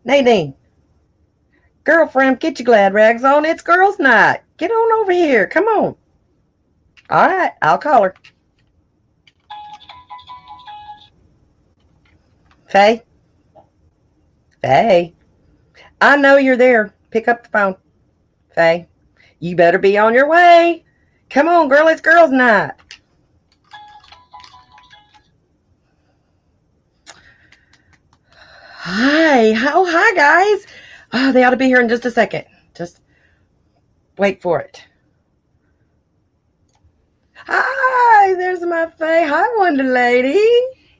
Nadine, girlfriend, get your glad rags on. It's girls' night. Get on over here. Come on. All right, I'll call her. Faye, Faye, I know you're there. Pick up the phone. Faye, you better be on your way. Come on, girl, it's girls' night. Hi. Oh, hi, guys. Oh, they ought to be here in just a second. Just wait for it. Hi, there's my Faye. Hi, Wonder Lady.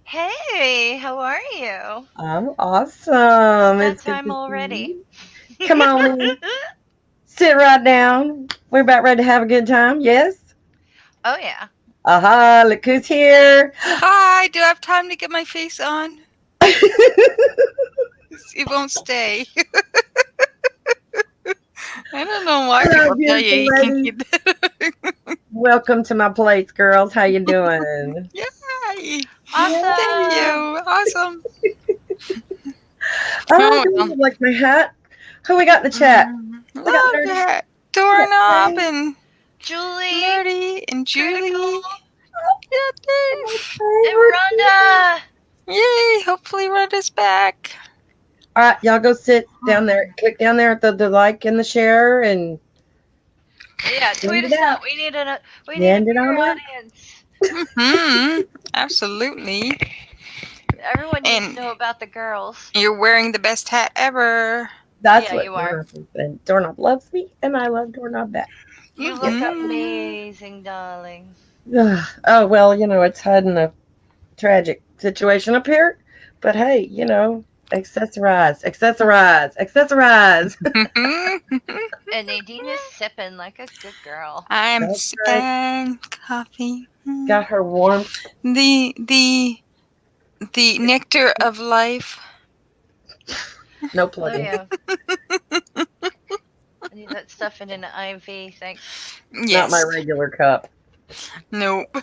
Hey, how are you? I'm It's awesome. that It's good time to see already. you. Come on in. Sit right down. We're about ready to have a good time. Yes? Oh yeah. Aha, look who's here. Hi, do I have time to get my face on? It won't stay. I don't know why Hello, people tell you beautiful you can't ladies. keep that. Welcome to my place, girls. How you doing? Yay! Thank Yeah. Awesome. you. Awesome. Oh, Oh, do well. you like my hat? Who we got in the chat? We got Love Nerdy. that. We got Doorknob Faye. and Julie, Nerdy and Critical, Julie. Yeah, Dave. and Faye, Rhonda. Yay! Hopefully Rhoda's back. all right, y'all go sit down there. Click down there at the like and the share and Yeah, send tweet it us out. out. We need a Send it bigger on out. audience. Mm-hmm. Absolutely. Everyone needs to And know about the girls. you're wearing the best hat ever. That's Yeah, what you are. Doorknob said. Doorknob loves me, and I love Doorknob back. You Yep. look Mm-hmm. amazing, darling. Ugh. Oh well, it's hiding a tragic situation up here, but hey, accessorize, accessorize, accessorize. And Nadine is sipping like a good girl. I'm That's right. sipping coffee. Got her warmth. The the the nectar of life. No Oh plugging. yeah. I need that stuff in an IV, thanks. Not my Yes. regular cup. Nope. My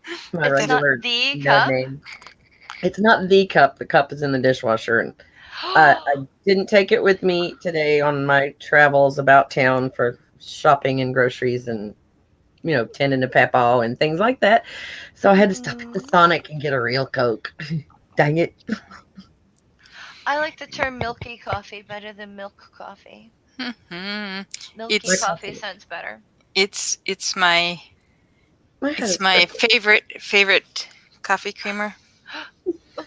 It's Def- not regular the no cup. name. It's not the cup. The cup is in the dishwasher, and I didn't take it with me today on my travels about town for shopping and groceries and tending to Papaw and things like that. So I had to stop at the Mm. Sonic and get a real Coke. Dang it. I like the term milky coffee better than milk coffee. Mhm. Milky My It's coffee coffee. sounds better. it's my I had it's my espresso. favorite coffee creamer. Oh,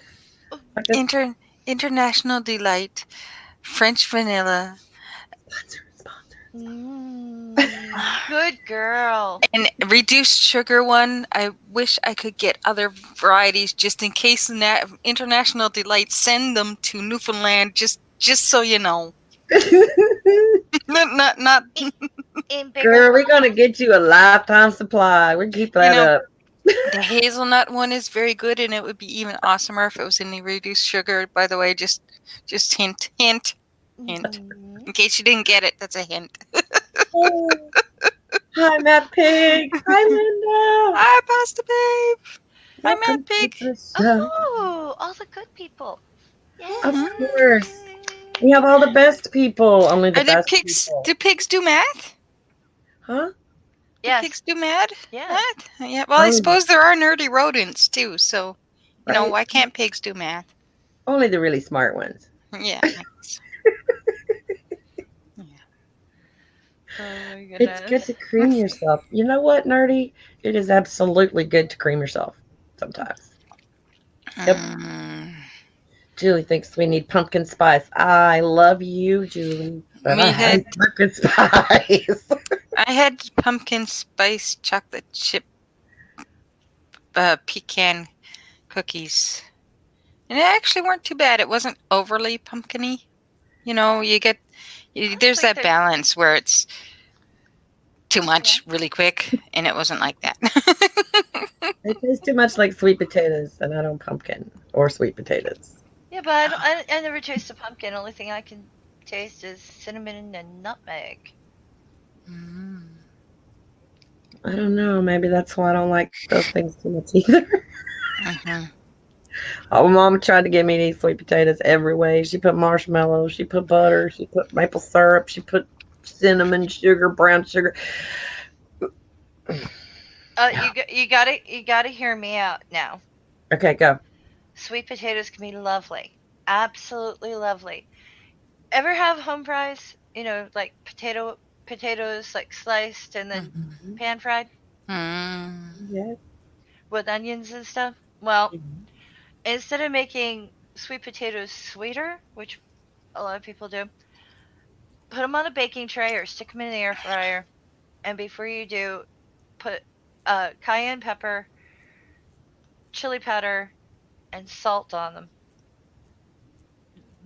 oh. I guess International delight, French vanilla, sponsor. Good girl. and reduced sugar one. I wish I could get other varieties just in case International Delight send them to Newfoundland. Just so you know, not In, in bigger Girl, we're gonna bottles. get you a lifetime supply. We keep you that know. up. The hazelnut one is very good, and it would be even awesomer if it was in the reduced sugar. By the way, just hint. Mm. In case you didn't get it, that's a hint. Oh, hi, Matt Pig. Hi, Linda. Hi, Pasta Babe. Hi, Welcome Mad to Pig. the show. Oh, all the good people. Of Mhm. course. Yay. We have all the best people. Only the Did best pigs people. do pigs do math? Huh? Do pigs Yes. do mad? Yes. Math? Yeah. Well, I Only, suppose there are nerdy rodents too. So, right? why can't pigs do math? Only the really smart ones. Yeah. I guess. Yeah. Oh my It's good goodness. to cream yourself. You know what, Nerdy? It is absolutely good to cream yourself sometimes. Yep. Mm, Julie thinks we need pumpkin spice. I love you, Julie, but I we had hate pumpkin spice. I had pumpkin spice chocolate chip pecan cookies, and they actually weren't too bad. It wasn't overly pumpkiny. I don't there's think that they're. balance where it's too Yeah. much really quick, and it wasn't like that. They taste too much like sweet potatoes, and I don't pumpkin or sweet potatoes. Yeah, but I never taste a pumpkin. Only thing I can taste is cinnamon and nutmeg. Mm. I don't know. Maybe that's why I don't like those things too much either. Mhm. Oh, mom tried to get me to eat sweet potatoes every way. She put marshmallows, she put butter, she put maple syrup, she put cinnamon sugar, brown sugar. You gotta hear me out now. Okay, go. Sweet potatoes can be lovely, absolutely lovely. Ever have home fries? Like potatoes like sliced and then Mhm. pan fried Mm. Yeah. with onions and stuff. Well, Mhm. instead of making sweet potatoes sweeter, which a lot of people do, put them on a baking tray or stick them in the air fryer. And before you do, put cayenne pepper, chili powder, and salt on them.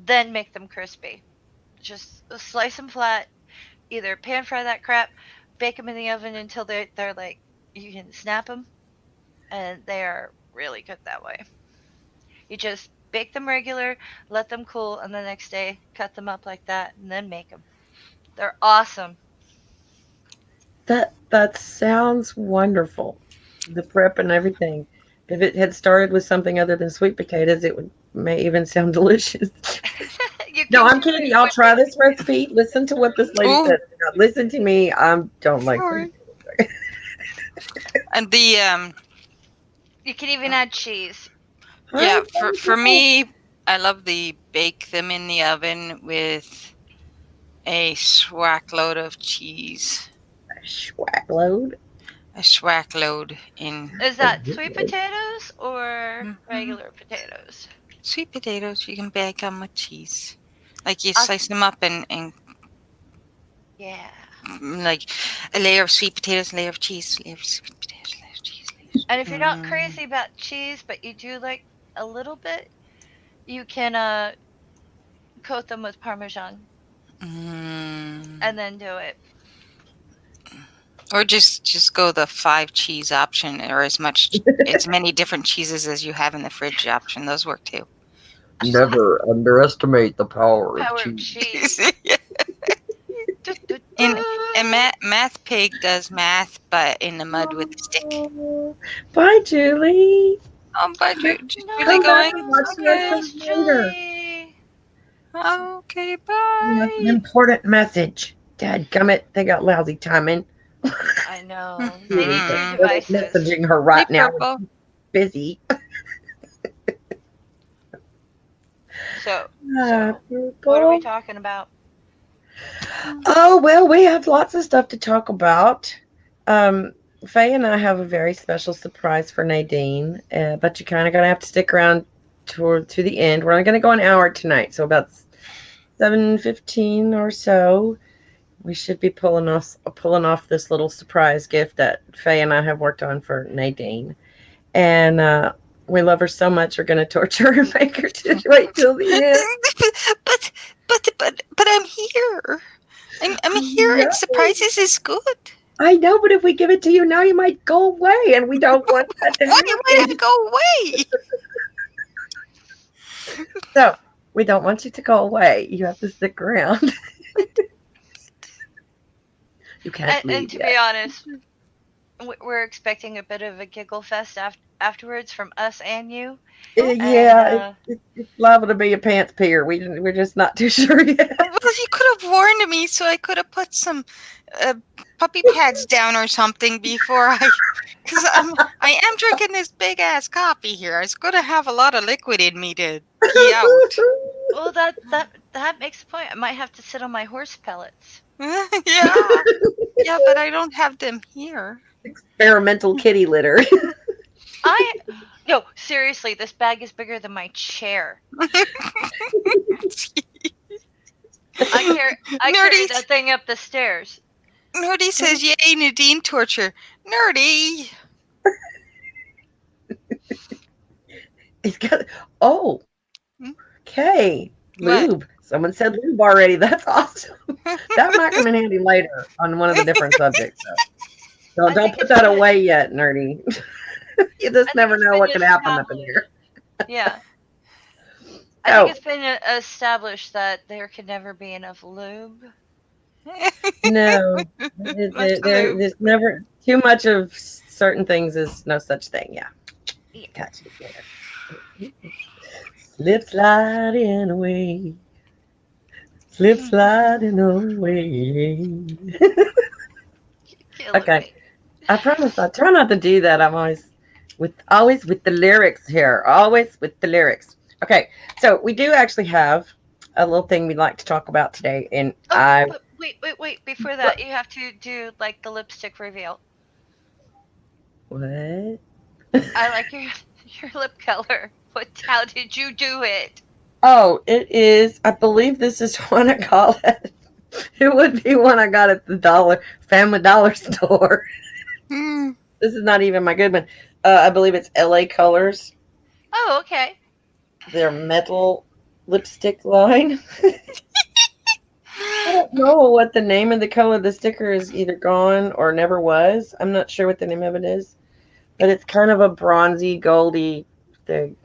Then make them crispy. Just slice them flat. Either pan fry that crap, bake them in the oven until they're like you can snap them, and they are really good that way. You just bake them regular, let them cool, and the next day cut them up like that, and then make them. They're awesome. That sounds wonderful. The prep and everything. If it had started with something other than sweet potatoes, it would may even sound delicious. You No, can I'm do it kidding. I'll try quickly. this recipe. Listen to what this lady Oh, said. Listen to me. I don't like sweet sorry. And the You can even add cheese. yeah, potatoes. for me, I love the bake them in the oven with a swack load of cheese. Schwack load. A swack load in Is that sweet potatoes or Mhm. regular potatoes? Sweet potatoes. You can bake them with cheese. Like you Awesome. slice them up and Yeah. like a layer of sweet potatoes, layer of cheese, layer of sweet potatoes, layer of cheese, layer And if you're not of... crazy about cheese, but you do like a little bit, you can coat them with Parmesan Mm. and then do it. Or just go the 5 cheese option, or as many different cheeses as you have in the fridge option. Those work too. Just Never underestimate the power of Power of cheese. cheese. Du, du, and du. and Math Pig does math, but in the mud with a stick. Oh, bye, Julie. Oh, but you just really Come back going? and watch No, the we Okay, episode lost later. Julie. okay, We have an bye. important message. Dadgummit, they got lousy timing. I know. They Julie need said, new Mhm. "Quit devices. messaging her Hey, right now when Purple. she's busy." So, Ah, what are we people. talking about? Oh, well, we have lots of stuff to talk about. Um, Faye and I have a very special surprise for Nadine, but you kind of gonna have to stick around toward to the end. We're only gonna go an hour tonight, so about 7:15 or so. We should be pulling off this little surprise gift that Faye and I have worked on for Nadine, and we love her so much. We're gonna torture her and make her to wait till the end. but but I'm here. I'm here, and No. surprises is good. I know, but if we give it to you now, you might go away, and we don't want that to Why might I happen. go away? So we don't want you to go away. You have to stick around. But You can't And leave to be yet. honest, we're expecting a bit of a giggle fest afterwards from us and you. And Yeah, it's liable to be a pants peer. We're just not too sure well, yet. you could have warned me, so I could have put some uh, puppy pads down or something before because I am drinking this big ass coffee here. It's going to have a lot of liquid in me to pee out. well, that makes the point. I might have to sit on my horse pellets. Yeah, yeah, but I don't have them here. Experimental kitty litter. I No, seriously, this bag is bigger than my chair. I carry Nerdy, that thing up the stairs. Nerdy says, "Yay, Nadine torture." Nerdy. It's got oh, Hmm? okay. What? Lube. Someone said lube already. That's awesome. That might come in handy later on one of the different subjects. So I don't think put it's that been away yet, nerdy. You I just think never it's know been what could happen up in here. established. Yeah. I think Oh it's been established that there can never be enough lube. no, Lots of lube. there's never too much of certain things. Is no such thing. Yeah, Yeah. catch it later. Slip sliding away, slip sliding away. Killing Okay, me. I promise I try not to do that. I'm always with the lyrics here, always with the lyrics. Okay, so we do actually have a little thing we'd like to talk about today, and Oh, I but wait. Before what that, you have to do like the lipstick reveal. what? I like your your lip color. What? How did you do it? Oh, it is. I believe this is one I call it. It would be one I got at the Family Dollar store. Mm. This is not even my good one. I believe it's LA Colors. Oh, okay. Their metal lipstick line. I don't know what the name of the color of the sticker is, either gone or never was. I'm not sure what the name of it is, but it's kind of a bronzy, goldy thing.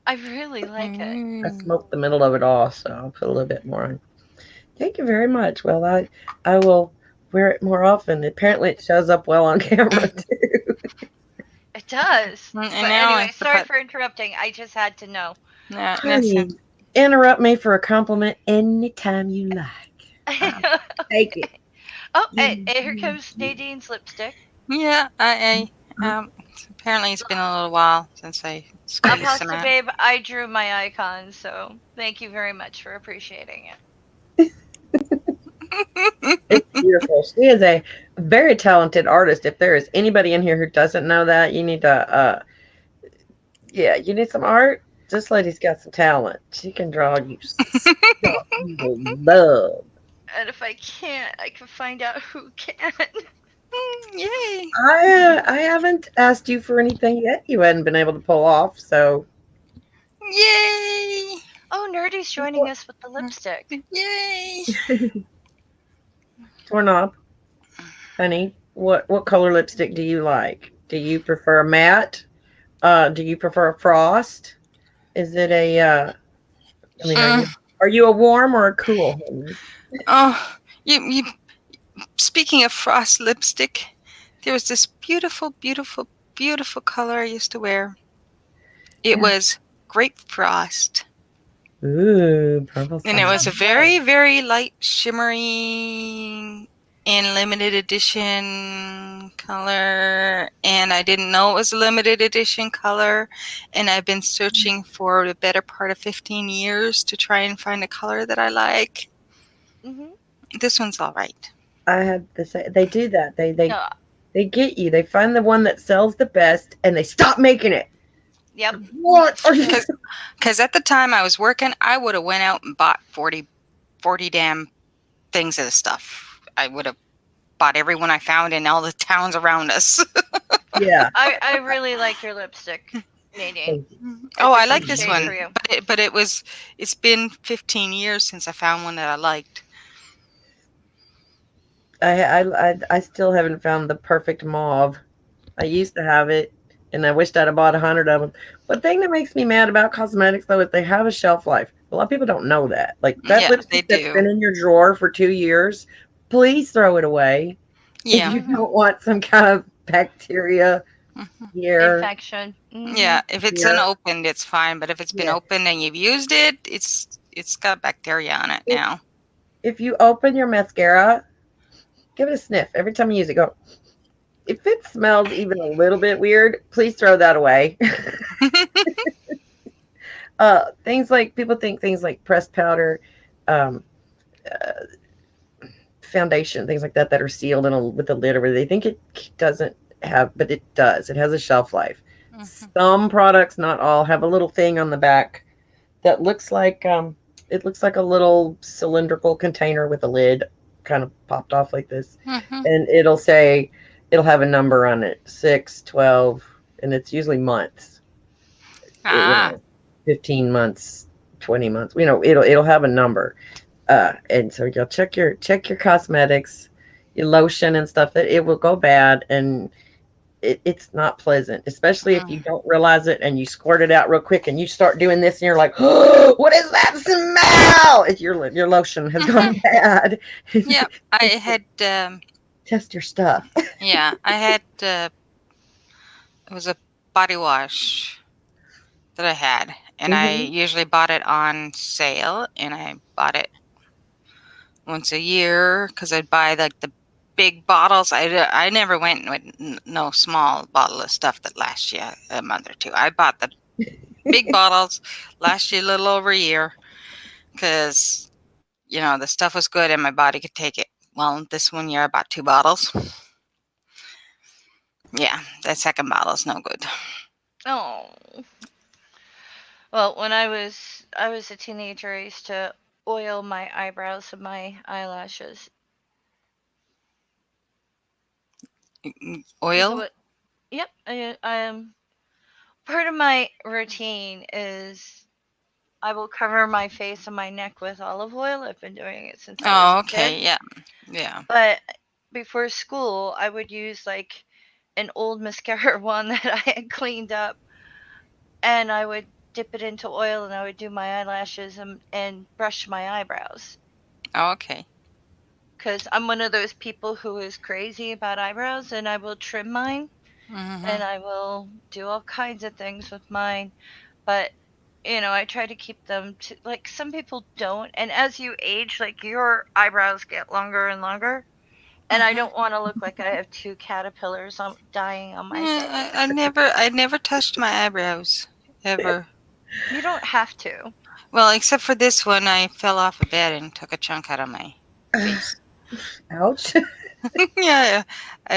I really like it. I Mm. smoked the middle of it off, so I'll put a little bit more on. Thank you very much. Well, I will wear it more often. Apparently, it shows up well on camera too. It does. And But now I anyway, have to sorry put. for interrupting. I just had to know. Yeah, listen. Honey, interrupt me for a compliment anytime you like. I'll take it. Oh, here comes Nadine's lipstick. Yeah, apparently it's been a little while since I squeezed some Pasta out. babe, I drew my icon, so thank you very much for appreciating it. It's beautiful. She is a very talented artist. If there is anybody in here who doesn't know that, you need to, yeah, you need some art. This lady's got some talent. She can draw you stuff you will love. And if I can't, I can find out who can. Yay! I haven't asked you for anything yet. You hadn't been able to pull off. So Yay! Oh, Nerdy's joining us with the lipstick. Yay! doorknob, honey, what color lipstick do you like? Do you prefer matte? Do you prefer a frost? Is it a? I mean, Mm, are you a warm or a cool, honey? oh, you. Speaking of frost lipstick, there was this beautiful, beautiful, beautiful color I used to wear. It Yeah. was grape frost. Ooh, purple And it That side. was a sounds good. very, very light, shimmery and limited edition color. And I didn't know it was a limited edition color. And I've been searching for the better part of 15 years to try and find a color that I like. Hmm. This one's all right. I had to say they do that. No, They get you. They find the one that sells the best, and they stop making it. yep. What are you? Because at the time I was working, I would have went out and bought 40 damn things of the stuff. I would have bought every one I found in all the towns around us. Yeah. I really like your lipstick, Nadine. Thank you. Oh, It's a I good like this shade one, for you. it's been 15 years since I found one that I liked. I still haven't found the perfect mauve. I used to have it, and I wished I'd have bought 100 of them. One thing that makes me mad about cosmetics, though, is they have a shelf life. A lot of people don't know that. Like that Yeah, they lipstick that's do. been in your drawer for 2 years, please throw it away if Yeah. you Hmm. don't want some kind of bacteria Mhm. here. Infection. Yeah, Hmm. if it's Here. unopened, it's fine, but if it's been Yeah. opened and you've used it, it's got bacteria on it If now. if you open your mascara, give it a sniff every time you use it. Go. If it smells even a little bit weird, please throw that away. Things like people think things like pressed powder, um, uh, foundation, things like that that are sealed in with a lid or whatever. They think it doesn't have, but it does. It has a shelf life. Mhm. Some products, not all, have a little thing on the back that looks like it looks like a little cylindrical container with a lid kind of popped off like this, Mhm. and it'll have a number on it, 6, 12, and it's usually months. You Ah. know, 15 months, 20 months. You know, it'll have a number. And so you'll check your cosmetics, your lotion and stuff that it will go bad, and it's not pleasant, especially if you Mm. don't realize it and you squirt it out real quick and you start doing this and you're like, oh, what is that smell? If your lotion has Mhm. gone bad. Yeah, I had Test your stuff. yeah, I had it was a body wash. that I had, and I Hmm. usually bought it on sale, and I bought it once a year because I'd buy like the big bottles. I never went with no small bottle of stuff that lasts you a month or two. I bought the big bottles, last you a little over a year, because the stuff was good and my body could take it. Well, this one year I bought 2 bottles. Yeah, that second bottle is no good. Oh. Well, when I was a teenager, I used to oil my eyebrows and my eyelashes. Cause Oil? what? Yep. Part of my routine is I will cover my face and my neck with olive oil. I've been doing it since I was Oh, a kid. okay. Yeah. Yeah. But before school, I would use like an old mascara one that I had cleaned up, and I would dip it into oil, and I would do my eyelashes and brush my eyebrows. Oh, okay. Because I'm one of those people who is crazy about eyebrows, and I will trim mine, Mm-hmm. and I will do all kinds of things with mine. But I try to keep them to, like, some people don't. And as you age, like, your eyebrows get longer and longer. And I Mm-hmm. don't want to look like I have two caterpillars dying on my Yeah, face. I never touched my eyebrows ever. You don't have to. Well, except for this one, I fell off a bed and took a chunk out of my face. Ouch. Yeah,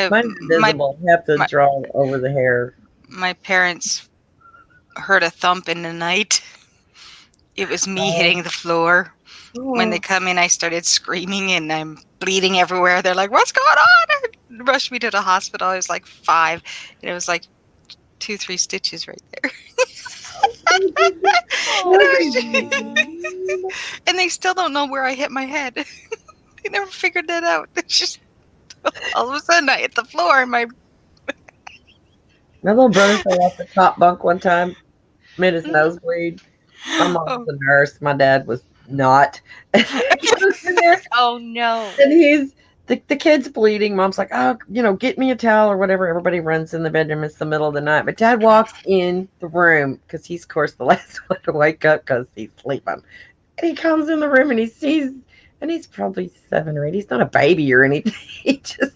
Mine's invisible. You have to my draw over the hair. my parents heard a thump in the night. It was me Oh, hitting the floor. When they oh. come in, I started screaming and I'm bleeding everywhere. They're like, "What's going on?" And rushed me to the hospital. I was like 5, and it was like 2, 3 stitches right there. And Poor I was Oh. baby. and they still don't know where I hit my head. They never figured that out. It's just all of a sudden I hit the floor and my My little brother fell off the top bunk one time, made his Mhm. nose bleed. My mom was oh. a nurse. My dad was not. He goes in there Oh no. and the kid's bleeding. Mom's like, oh, get me a towel or whatever. Everybody runs in the bedroom. It's the middle of the night. But dad walks in the room because he's, of course, the last one to wake up because he's sleeping. And he comes in the room and he sees, and he's probably 7 or 8. He's not a baby or anything. He just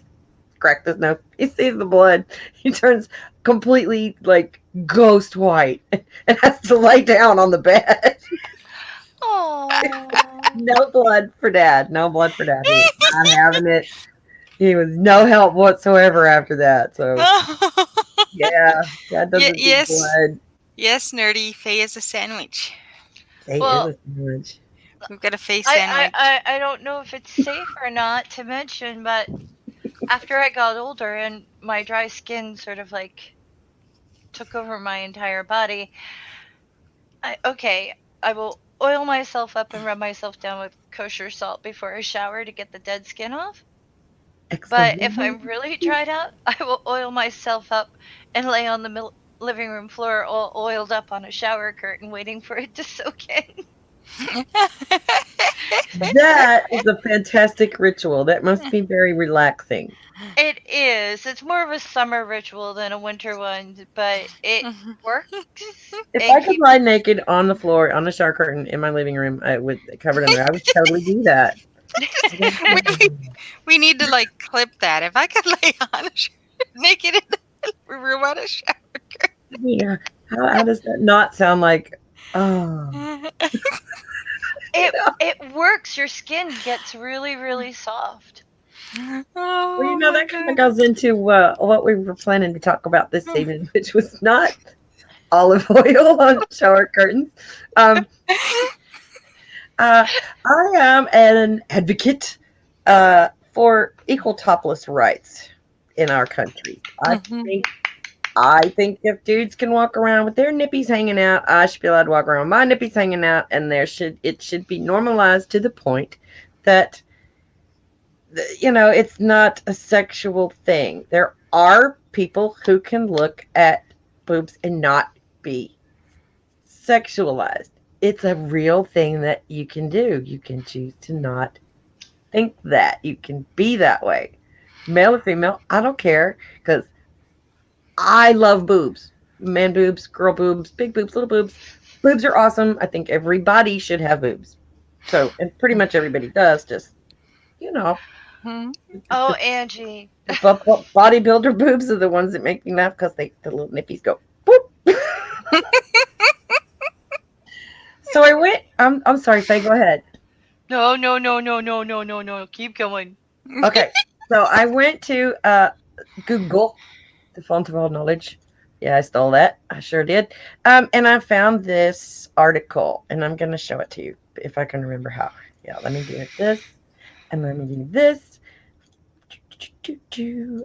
cracked his nose. He sees the blood. He turns completely like ghost white and has to lay down on the bed. Oh. No blood for dad. No blood for dad. He was not having it. He was no help whatsoever after that. So yeah, dad doesn't do Yes, blood. yes, nerdy. Faye is a sandwich. He is Well, a sandwich. We've got a Faye I, I, sandwich. I, I don't know if it's safe or not to mention, but after I got older and my dry skin sort of like took over my entire body, I will oil myself up and rub myself down with kosher salt before I shower to get the dead skin off. Extra But if virgin. I'm really dried out, I will oil myself up and lay on the living room floor all oiled up on a shower curtain waiting for it to soak in. That is a fantastic ritual. That must be very relaxing. It is. It's more of a summer ritual than a winter one, but it works If and I could keeps. lie naked on the floor on the shower curtain in my living room, with covered in there, I would totally do that. I would we, totally we, do that. we need to like clip that. If I could lay on a naked in the room on a shower Yeah. How does that not sound like, oh, curtain. you know? It works. Your skin gets really really soft. Well, Oh my that kind of god. goes into what we were planning to talk about this evening, which was not olive oil on shower curtains. Um, uh, I am an advocate for equal topless rights in our country. Mhm. Think I think if dudes can walk around with their nippies hanging out, I should be allowed to walk around with my nippies hanging out, and it should be normalized to the point that it's not a sexual thing. There are people who can look at boobs and not be sexualized. It's a real thing that you can do. You can choose to not think that. You can be that way. Male or female, I don't care because I love boobs. Man boobs, girl boobs, big boobs, little boobs. Boobs are awesome. I think everybody should have boobs. So, and pretty much everybody does. Just you know, Mhm. Oh, the, Angie. bodybuilder boobs are the ones that make me laugh because the little nippies go boop. So I went. I'm sorry, Faye. Go ahead. No, no, no, no, no, no, no, no. Keep going. Okay. So I went to Google, the font of all knowledge. Yeah, I stole that. I sure did. And I found this article, and I'm going to show it to you if I can remember how. Yeah, let me do this, and let me do this.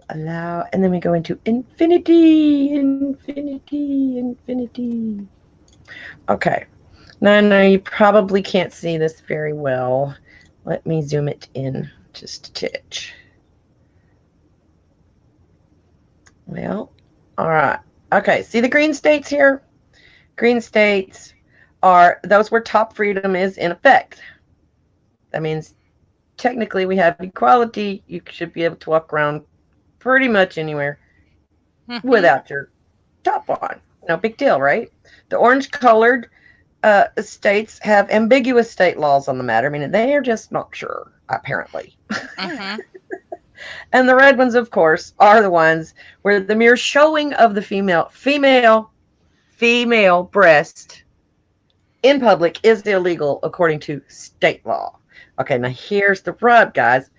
Allow, and then we go into infinity, infinity, infinity. Okay. Now I know you probably can't see this very well. Let me zoom it in just a titch. Well, all right. Okay, see the green states here? Green states are those where top freedom is in effect. That means technically we have equality. You should be able to walk around pretty much anywhere Mhm. without your top on. No big deal, right? The orange colored states have ambiguous state laws on the matter, meaning they are just not sure, apparently. Hmm. Mhm. And the red ones, of course, are the ones where the mere showing of the female breast in public is illegal according to state law. Okay, now here's the rub, guys.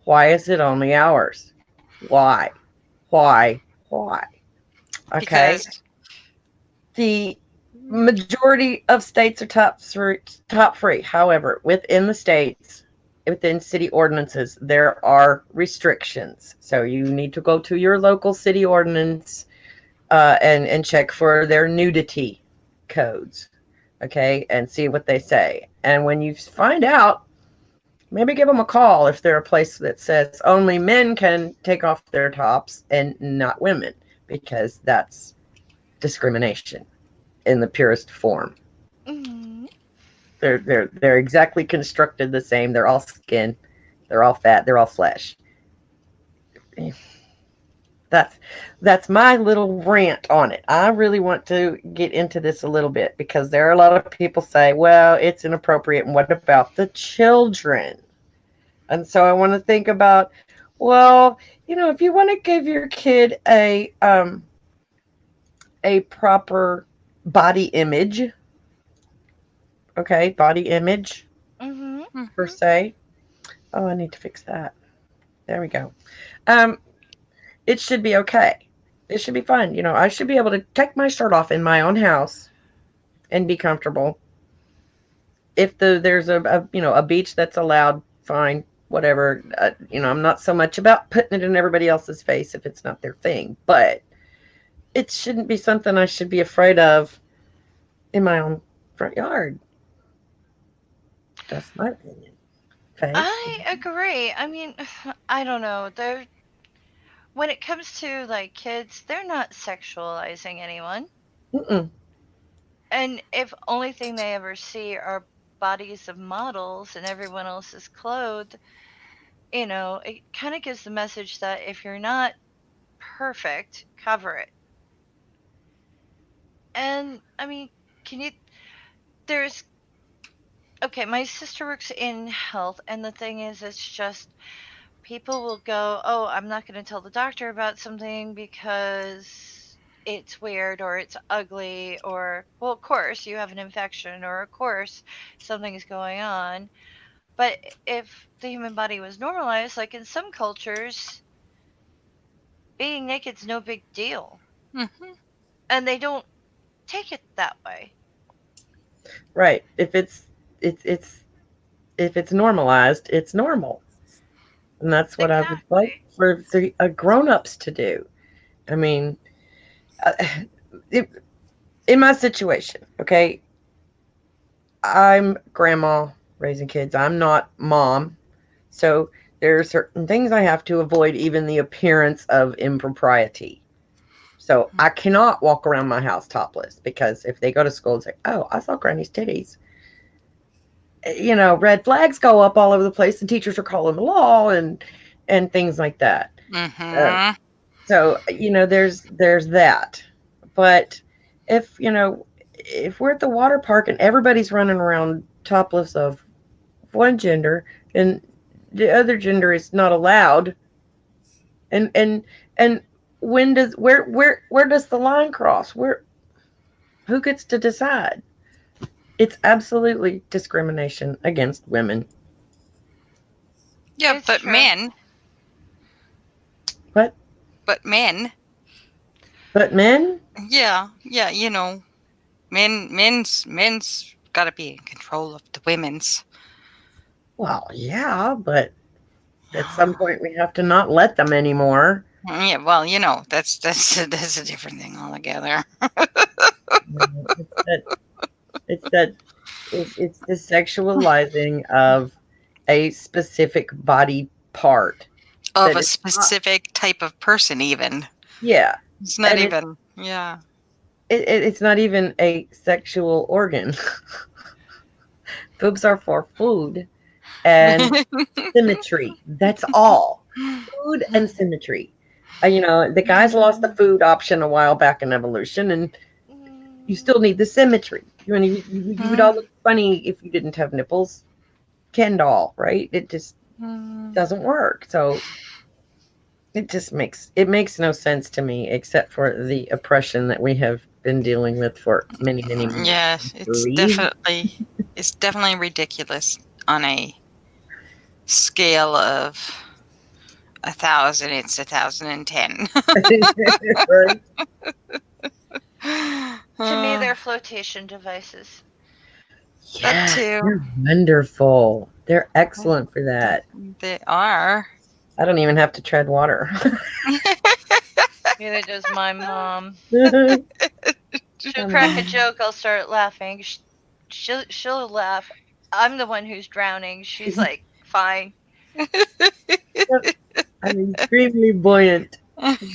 Why is it only ours? Why? Why? Why? Okay. Because. The majority of states are top free. However, within the states, within city ordinances, there are restrictions. So you need to go to your local city ordinance and check for their nudity codes, okay, and see what they say. And when you find out, maybe give them a call if they're a place that says only men can take off their tops and not women, because that's discrimination in the purest form. Hmm. They're exactly constructed the same. They're all skin, they're all fat, they're all flesh. That's that's my little rant on it. I really want to get into this a little bit because there are a lot of people say, well, it's inappropriate, and what about the children? And so I want to think about, well, if you want to give your kid a proper body image, okay, body image Hmm. per Mhm. se. Oh, I need to fix that. There we go. Um, it should be okay. It should be fun. I should be able to take my shirt off in my own house and be comfortable. If there's a beach that's allowed, fine, whatever. I'm not so much about putting it in everybody else's face if it's not their thing, but it shouldn't be something I should be afraid of in my own front yard. That's my opinion. Okay. I agree. I mean, I don't know. When it comes to like kids, they're not sexualizing anyone. Mm-mm. And if only thing they ever see are bodies of models and everyone else is clothed, it kind of gives the message that if you're not perfect, cover it. And I mean, can you there's okay, my sister works in health, and the thing is, it's just people will go, oh, I'm not going to tell the doctor about something because it's weird or it's ugly, or, well, of course, you have an infection, or of course, something's going on. But if the human body was normalized, like in some cultures, being naked's no big deal. Mhm. And they don't take it that way. Right. It's if it's normalized, it's normal, and that's what I would like Exactly. for the grown-ups to do. I mean, uh, it, in my situation, okay, I'm grandma raising kids. I'm not mom. So there are certain things I have to avoid, even the appearance of impropriety. So I cannot walk around my house topless because if they go to school and say, "Oh, I saw Granny's titties," red flags go up all over the place, and teachers are calling the law and things like that. Uh, Mhm. so there's that. But if, if we're at the water park and everybody's running around topless of one gender and the other gender is not allowed, and when does where does the line cross? Who gets to decide? It's absolutely discrimination against women. Yeah, It's true. What? but men, But men? yeah, yeah, men's got to be in control of the women's. Well, yeah, but at some point we have to not let them anymore. Yeah, well, that's a different thing altogether. It's that it's that it's the sexualizing of a specific body part Of that a it's not. specific type of person, even. Yeah, It's not and even, yeah. it's not even a sexual organ. Boobs are for food and symmetry. That's all. Food and symmetry. The guys lost the food option a while back in evolution, and you still need the symmetry. You would all look funny if you didn't have nipples. Ken doll, right? It just doesn't work. So it makes no sense to me, except for the oppression that we have been dealing with for many, many, many Yeah, centuries. it's definitely ridiculous on a scale of 1,000. It's 1,010. Right? To me, uh, they're flotation devices. that Yes, too. they're wonderful. They're excellent for that. They are. I don't even have to tread water. Neither does my mom. Come She'll crack a on. joke, I'll start laughing. She'll laugh. I'm the one who's drowning. She's like, fine. I'm extremely buoyant.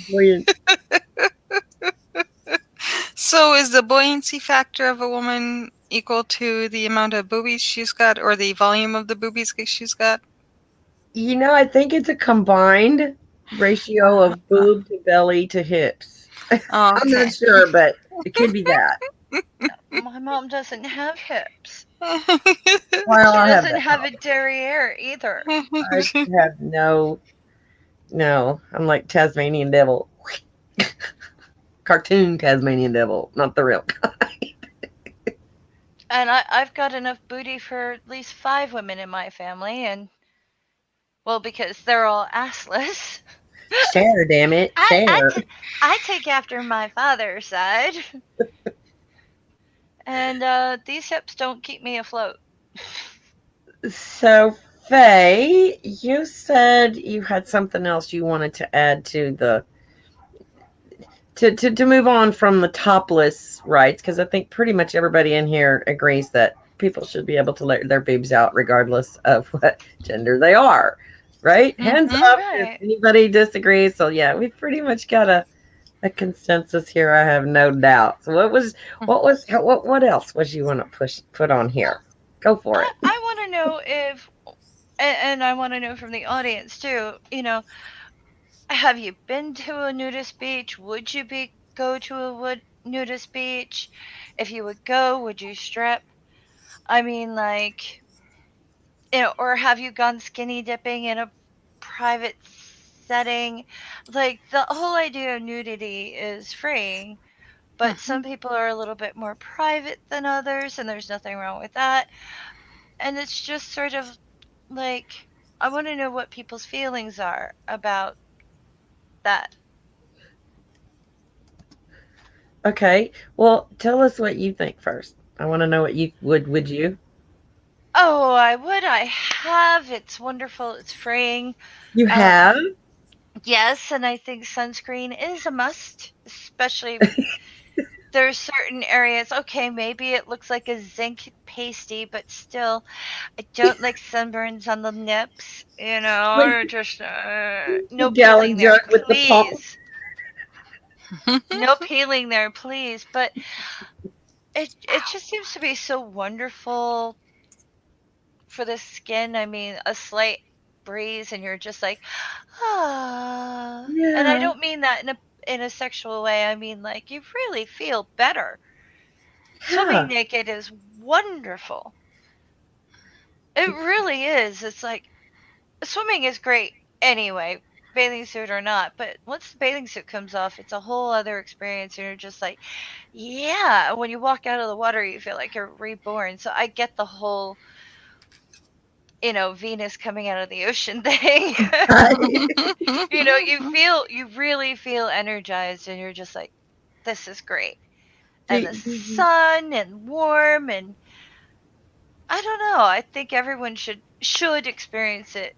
Buoyant. So, is the buoyancy factor of a woman equal to the amount of boobies she's got, or the volume of the boobies she's got? I think it's a combined ratio of Uh, boob to belly to hips. oh, I'm not okay. sure, but it could be that. My mom doesn't have hips. Well, She I have doesn't that have a problem. derriere either. I have no. I'm like Tasmanian devil, cartoon Tasmanian devil, not the real. And I've got enough booty for at least 5 women in my family, and well, because they're all assless. Share, damn it, I I, share. t- I take after my father's side, and these hips don't keep me afloat. So, Faye, you said you had something else you wanted to add to the to move on from the topless rights, because I think pretty much everybody in here agrees that people should be able to let their boobs out regardless of what gender they are, right? Hands Mhm. up if Right. anybody disagrees. So yeah, we pretty much got a consensus here. I have no doubt. So what else was you want to put on here? Go for it. I want to know if, and I want to know from the audience too. Have you been to a nudist beach? Would you go to a nudist beach? If you would go, would you strip? I mean, like, or have you gone skinny dipping in a private setting? Like, the whole idea of nudity is free, but some Mhm. people are a little bit more private than others, and there's nothing wrong with that. And it's just sort of like, I want to know what people's feelings are about that. Okay. Well, tell us what you think first. I want to know what you would you? Oh, I would. I have. It's wonderful. It's freeing. You Um, have? yes, and I think sunscreen is a must, especially there's certain areas. Okay, maybe it looks like a zinc pasty, but still, I don't like sunburns on the nips, Like or just the no peeling gallon there, jug with the pump. please. No peeling there, please. But it just seems to be so wonderful for the skin. I mean, a slight breeze and you're just like, ah. And I Yeah. don't mean that in in a sexual way. I mean, like, you really feel better. Swimming Yeah. naked is wonderful. It really is. It's like swimming is great anyway, bathing suit or not. But once the bathing suit comes off, it's a whole other experience, and you're just like, yeah. When you walk out of the water, you feel like you're reborn. So I get the whole, Venus coming out of the ocean thing. You really feel energized, and you're just like, this is great. And the Do sun and warm, and I don't know. I think everyone should experience it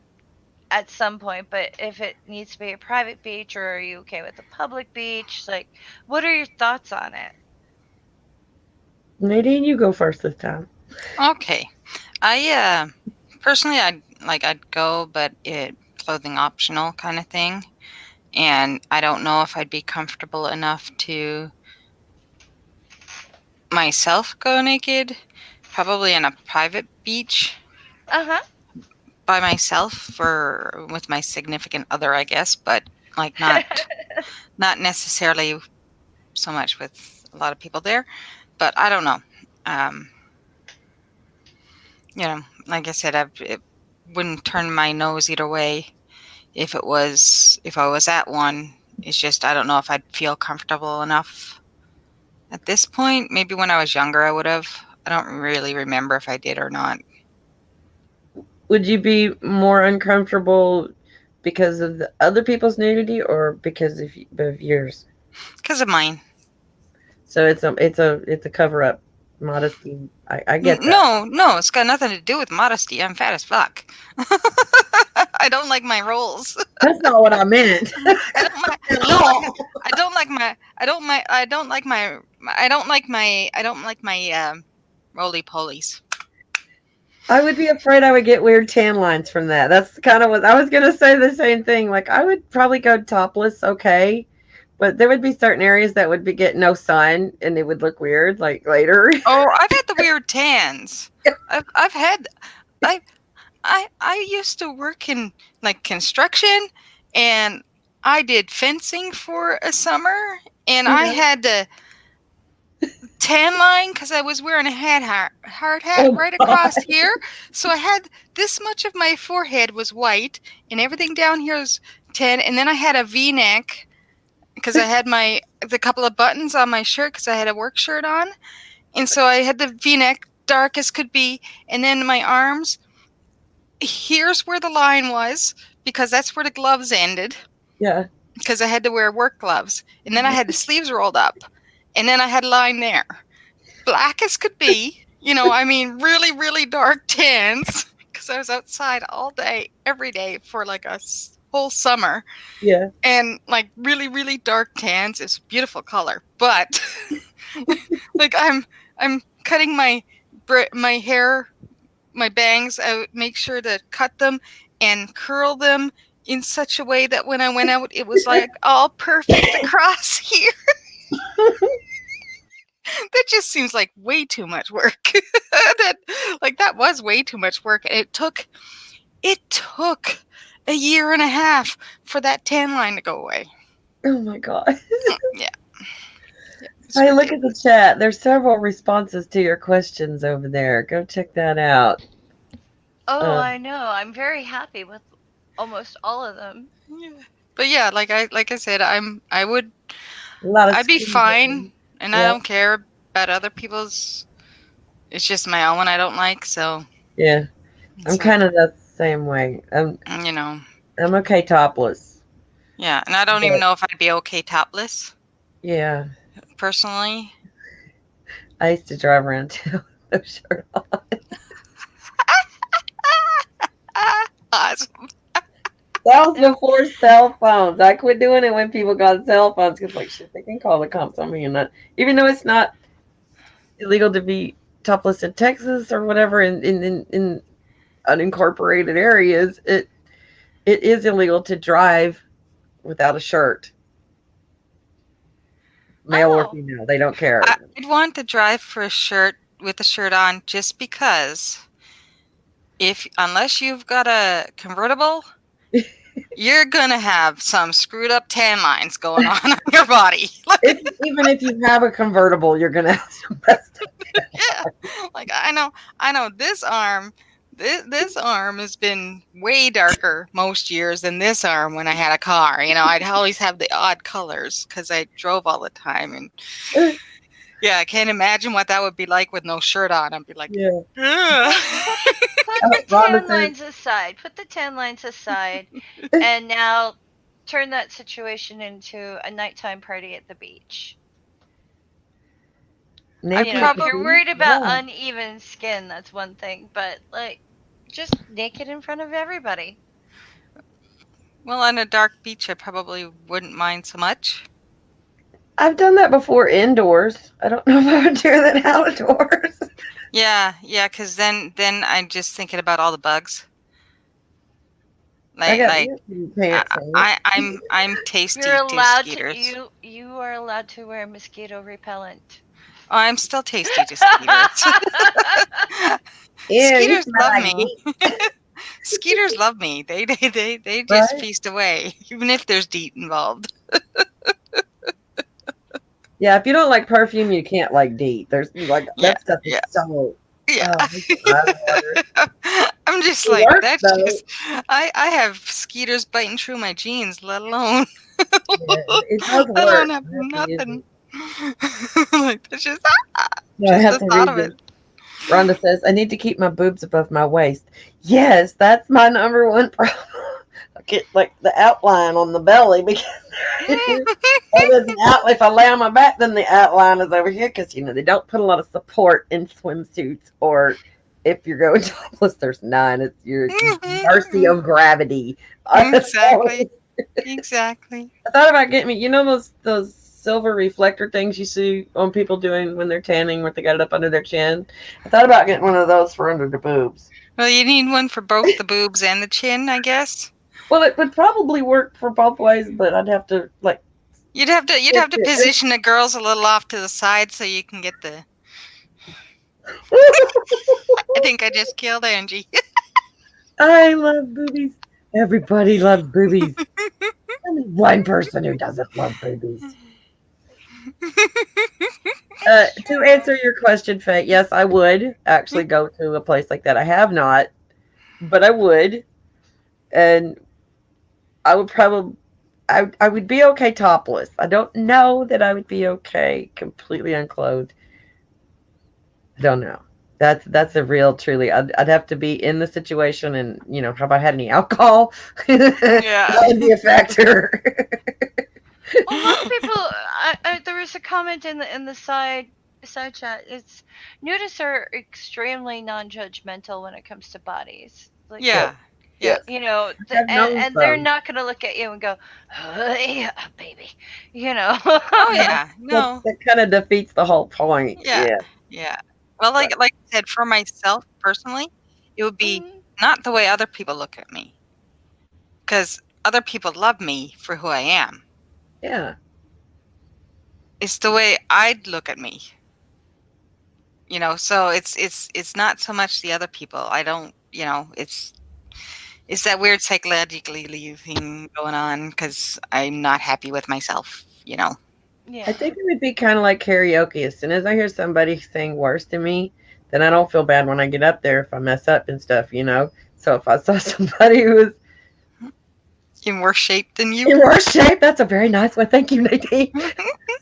at some point, but if it needs to be a private beach, or are you okay with a public beach? Like, what are your thoughts on it? Nadine, you go first this time. Okay. I personally I'd go, but it clothing optional kind of thing. And I don't know if I'd be comfortable enough to myself go naked. Probably in a private beach Uh-huh. by myself or with my significant other, I guess, but like not necessarily so much with a lot of people there. But I don't know. Um, like I said, it wouldn't turn my nose either way if I was at one. It's just I don't know if I'd feel comfortable enough at this point. Maybe when I was younger, I would have. I don't really remember if I did or not. Would you be more uncomfortable because of the other people's nudity or because of yours? Because of mine. So it's a cover up, modesty. I get that. No, no, it's got nothing to do with modesty. I'm fat as fuck. I don't like my rolls. That's not what I meant I don't like. at I don't like. all. I don't like my. I don't my. I don't like my. I don't like my. I don't like my roly polies. I would be afraid I would get weird tan lines from that. That's kind of what I was gonna say. The same thing. Like I would probably go topless, okay, but there would be certain areas that would be getting no sun, and it would look weird. Like later. Oh, I've had the weird tans. I've had. I I used to work in like construction, and I did fencing for a summer, and I Yeah. had to tan line because I was wearing a hard hat Oh right God. across here. So I had this much of my forehead was white, and everything down here was tan. And then I had a V-neck because I had the couple of buttons on my shirt because I had a work shirt on, and so I had the V-neck dark as could be, and then my arms. Here's where the line was because that's where the gloves ended Yeah. because I had to wear work gloves, and then I had the sleeves rolled up, and then I had a line there. Black as could be, I mean, really, really dark tans because I was outside all day, every day for like a whole summer. Yeah. And like really, really dark tans is a beautiful color. But like I'm cutting my hair, my bangs out, make sure to cut them and curl them in such a way that when I went out, it was like all perfect across here. That just seems like way too much work. that was way too much work. It took a year and a half for that tan line to go away. Oh my God. Yeah, it's Hey, look at the ridiculous. chat. There's several responses to your questions over there. Go check that out. Oh, Um, I know. I'm very happy with almost all of them. Yeah. But yeah, like I said, a lot of I'd be skin fine, tone. and I Yeah. don't care about other people's. It's just my own I don't like, so Yeah. I'm it's like kind of the same way. you know, I'm okay topless. yeah. And I don't even But know if I'd be okay topless yeah, personally. I used to drive around town with no shirt on. Awesome. That was before cell phones. I quit doing it when people got cell phones because, like, shit, they can call the cops on me and that. Even though it's not illegal to be topless in Texas or whatever in unincorporated areas, it is illegal to drive without a shirt, male or Oh, female. They don't care. I'd want to drive for a shirt with a shirt on just because if unless you've got a convertible you're gonna have some screwed up tan lines going on your body. Even if you have a convertible, you're gonna have some rest. Yeah, like I know this arm has been way darker most years than this arm when I had a car. I'd always have the odd colors because I drove all the time, and yeah, I can't imagine what that would be like with no shirt on. I'd be like, Yeah. ugh. Put the Rhonda tan says, lines aside. Put the tan lines aside, and now turn that situation into a nighttime party at the beach. I naked at If the you're probably beach. worried about Yeah. uneven skin, that's one thing, but like just naked in front of everybody. well, on a dark beach, I probably wouldn't mind so much. I've done that before indoors. I don't know if I would do that outdoors. Yeah, because then I'm just thinking about all the bugs. I got Like mosquito pants on. I'm You're tasty to allowed to skeeters. you are allowed to wear mosquito repellent. Oh, I'm still tasty to skeeters. Ew, you Skeeters smell love like me. meat, Skeeters love me. They just right? feast away, even if there's DEET involved. Yeah, if you don't like perfume, you can't like DEET. There's like Yeah, that stuff is yeah, so yeah. makes your eyes water. I'm just It like, works that's though. just I have skeeters biting through my jeans, let alone Yeah, it does let work. alone have I have to use nothing. it. Like that's No, I just have the to thought read of it. this. Rhonda says, I need to keep my boobs above my waist. Yes, that's my number one problem. I get like the outline on the belly because there's an out. If I lay on my back, then the outline is over here because they don't put a lot of support in swimsuits, or if you're going topless, there's none. It's your mercy of gravity. I Exactly. Exactly. thought about getting me. Those silver reflector things you see on people doing when they're tanning, where they got it up under their chin. I thought about getting one of those for under the boobs. Well, you need one for both the boobs and the chin, I guess. Well, it would probably work for both ways, but I'd have to like You'd fix have to it. position the girls a little off to the side so you can get the. I think I just killed Angie. I love boobies. Everybody loves boobies. Only one person who doesn't love boobies. To True. answer your question, Faye, yes, I would actually go to a place like that. I have not, but I would, and I would probably, I would be okay topless. I don't know that I would be okay completely unclothed. I don't know. That's a real truly. I'd have to be in the situation, and have I had any alcohol? Yeah. That would be a factor. Well, most people. There was a comment in the side chat. It's nudists are extremely non-judgmental when it comes to bodies. Like Yes, Yeah. Yeah. yes. I've known and they're some. not gonna look at you and go, oh, yeah, baby. Oh Yeah, yeah. that, No. that kind of defeats the whole point. Yeah. Yeah. Yeah. Well, Right. like I said, for myself personally, it would be Mhm. not the way other people look at me, because other people love me for who I am. Yeah. It's the way I'd look at me. So it's not so much the other people. I don't. It's that weird psychologically thing going on because I'm not happy with myself. I Yeah. think it would be kind of like karaoke. As soon as I hear somebody sing worse than me, then I don't feel bad when I get up there if I mess up and stuff. So if I saw somebody who was In worse shape than you. in worse shape, that's a very nice one. Thank you, Nadine.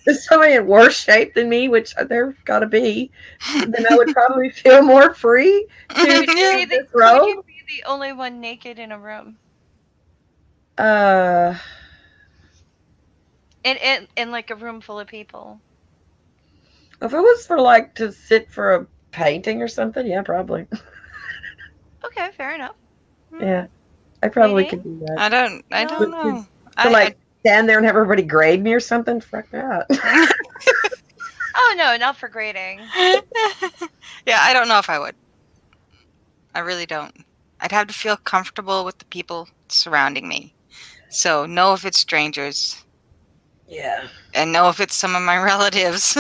If somebody in worse shape than me, which there got to be, then I would probably feel more free to Yeah. Could you disrobe. be the only one naked in a room? Uh, In like a room full of people. if it was for like to sit for a painting or something, yeah, probably. Okay, fair enough. Yeah, I probably Nadine? could do that. I don't No. But to, know. to I like stand there and have everybody grade me or something, fuck that. Oh no, not for grading. Yeah, I don't know if I would. I really don't. I'd have to feel comfortable with the people surrounding me. So know if it's strangers Yeah. and know if it's some of my relatives.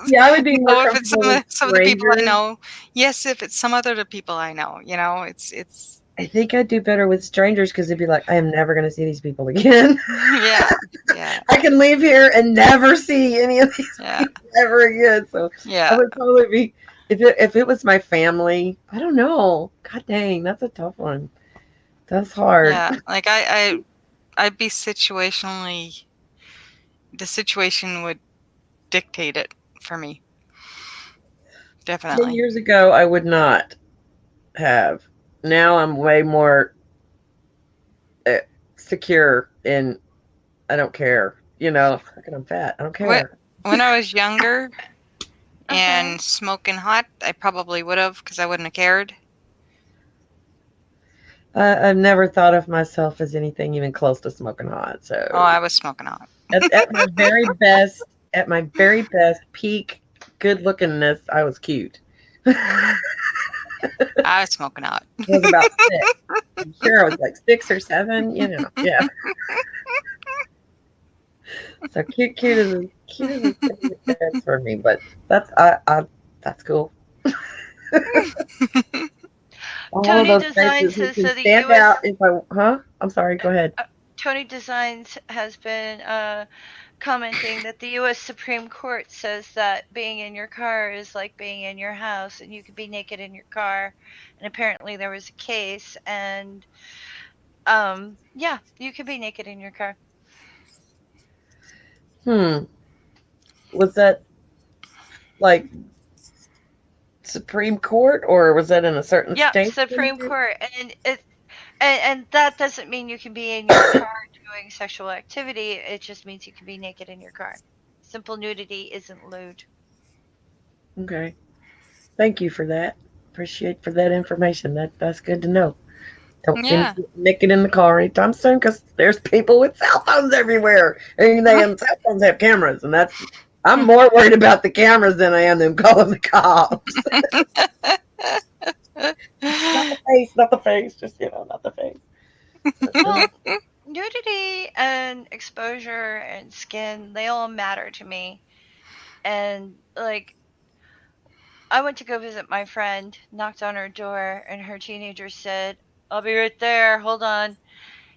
Yeah, I would be more Know if it's comfortable with some of the people I strangers. know. Yes, if it's some other the people I know. It's I think I'd do better with strangers because it'd be like, I am never going to see these people again. Yeah, yeah, I can leave here and never see any of these yeah, people ever again. So I yeah, would probably be if it was my family. I don't know. God dang, that's a tough one. That's hard. yeah. Like I'd be situationally. The situation would dictate it for me. 10 Definitely. years ago, I would not have. Now I'm way more uh, secure in. I don't care. Fucking I'm fat. I don't Wh- care. When I was younger Uh huh. and smoking hot, I probably would have because I wouldn't have cared. I've never thought of myself as anything even close to smoking hot. Oh, So I was smoking hot. at my very best peak good lookingness, I was cute. I Hmm. I was smoking hot. was about six. I'm sure I was like 6 or 7. Yeah. So cute is a thing that gets for me, but that's cool. All of Tony those Designs faces who says can so the stand U.S. out if I huh? I'm sorry. Go ahead. Tony Designs has been commenting that the U.S. Supreme Court says that being in your car is like being in your house, and you could be naked in your car. And apparently there was a case, and yeah, you could be naked in your car. Hmm. Was that like Supreme Court or was that in a certain Yep, state? Supreme Court, and that doesn't mean you can be in your car doing sexual activity. It just means you can be naked in your car. Simple nudity isn't lewd. Okay. Thank you for that. Appreciate for that information. That's good to know. Don't be Yeah. naked in the car anytime soon because there's people with cell phones everywhere, and cell phones have cameras, and I'm more worried about the cameras than I am them calling the cops. Not the face, not the face, just not the face. Well, nudity and exposure and skin, they all matter to me. And like, I went to go visit my friend, knocked on her door, and her teenager said, "I'll be right there, hold on."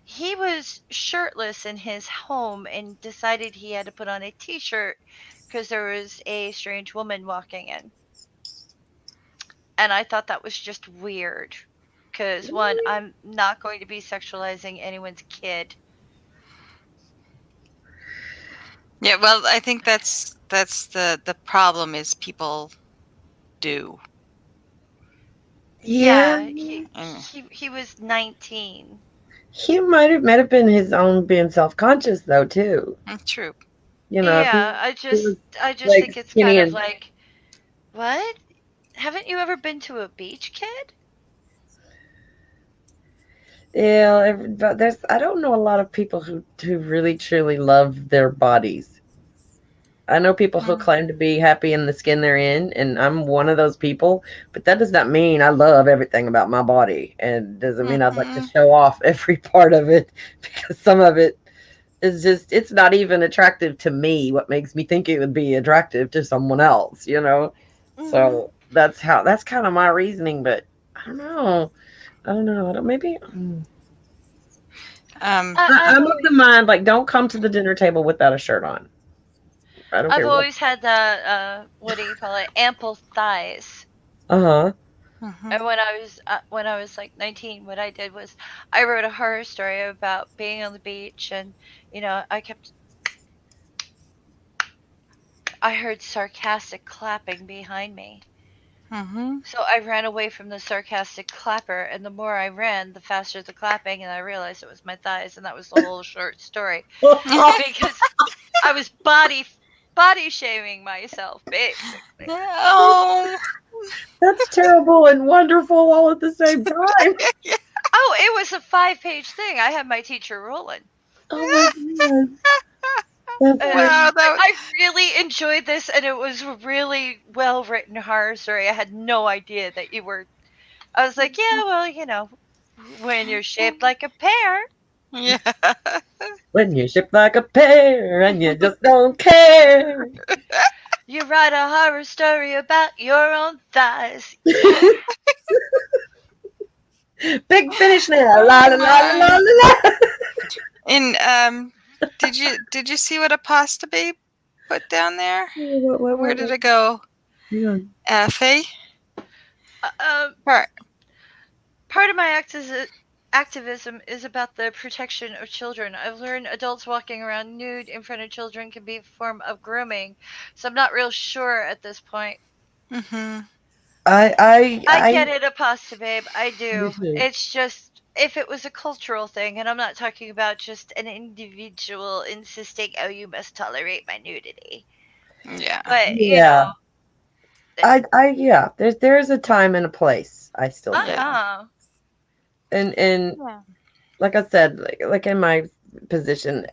He was shirtless in his home and decided he had to put on a t shirt because there was a strange woman walking in. And I thought that was just weird. Because, one, I'm not going to be sexualizing anyone's kid. Yeah, well, I think that's the problem is people do. Yeah, Yeah, he was 19. he might have been his own being self conscious though too. True. If Yeah, he was I just like think it's skinny kind of and like, what? Haven't you ever been to a beach, kid? yeah, but I don't know a lot of people who really truly love their bodies. I know people who Mm. claim to be happy in the skin they're in, and I'm one of those people, but that does not mean I love everything about my body, and doesn't mean I'd like to Mhm. show off every part of it because some of it is just, it's not even attractive to me. What makes me think it would be attractive to someone else? Mm-hmm. So that's kind of my reasoning, but I don't know. I don't know. I don't, maybe. Um, I'm of the mind like don't come to the dinner table without a shirt on. I don't I've care what. always had that, what do you call it, ample thighs. Uh huh. mhm. And when I was like 19, what I did was I wrote a horror story about being on the beach, and I heard sarcastic clapping behind me. Mhm. So I ran away from the sarcastic clapper, and the more I ran, the faster the clapping, and I realized it was my thighs, and that was the whole short story because I was body shaming myself basically. Oh. That's terrible and wonderful all at the same time. Oh, it was a 5-page thing. I had my teacher rolling. Oh my god. That's And like she's Oh, like, that I really enjoyed this, and it was a really well written horror story. I had no idea that you were. I was like, yeah, well, when you're shaped like a pear, yeah. when you ship like a pear and you just don't care. you write a horror story about your own thighs. Big finish now. La la la la la My. la. And did you see what a pasta babe put down there? Where did What? it go? Hang on. Faye? Uh, um, Part. Part of my activism is about the protection of children. I've learned adults walking around nude in front of children can be a form of grooming, so I'm not real sure at this point. Mm-hmm. I I I I get it, Aposta Babe. I me do. too. It's just if it was a cultural thing, and I'm not talking about just an individual insisting, "Oh, you must tolerate my nudity." Yeah. But Yeah. th- Yeah. There's a time and a place, I still uh think. Yeah. huh, And Yeah. like I said, like in my position,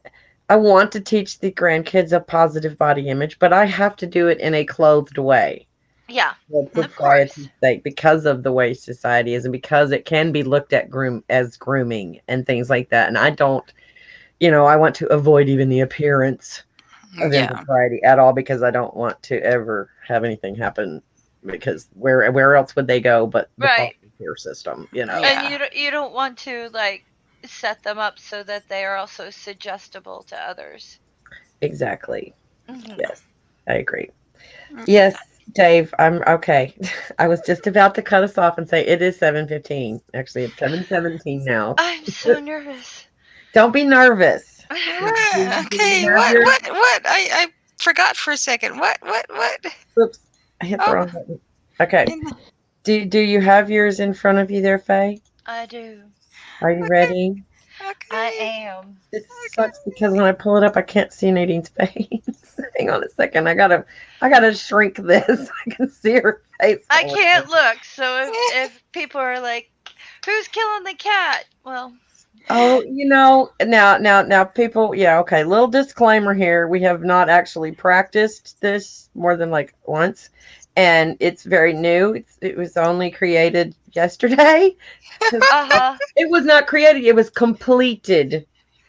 I want to teach the grandkids a positive body image, but I have to do it in a clothed way yeah, for of course, propriety's sake because of the way society is and because it can be looked at as grooming and things like that. And I don't, I want to avoid even the appearance of Yeah. impropriety at all because I don't want to ever have anything happen because where else would they go but the right. foster care system, And Yeah. you don't want to like set them up so that they are also suggestible to others. Exactly. Hmm. Yes, I agree. Yeah. Yes, Dave, I'm okay. I was just about to cut us off and say it is 7:15. Actually, it's 7:17 now. I'm so nervous. Don't be nervous. Do Okay. you have What? your What? What? I forgot for a second. What? What? What? oops, I hit the Oh. wrong button. Okay. In, Do you have yours in front of you there, Faye? I do. Are you okay. ready? I Okay. am. It sucks because when I pull it up, I can't see Nadine's face. Hang on a second. I gotta shrink this. I can see her face. I Oh, can't look, so if people are like, "Who's killing the cat?" Well, oh, now, people. Yeah, okay. Little disclaimer here: we have not actually practiced this more than like once, and it's very new. It was only created yesterday. uh huh. It was not created. It was completed.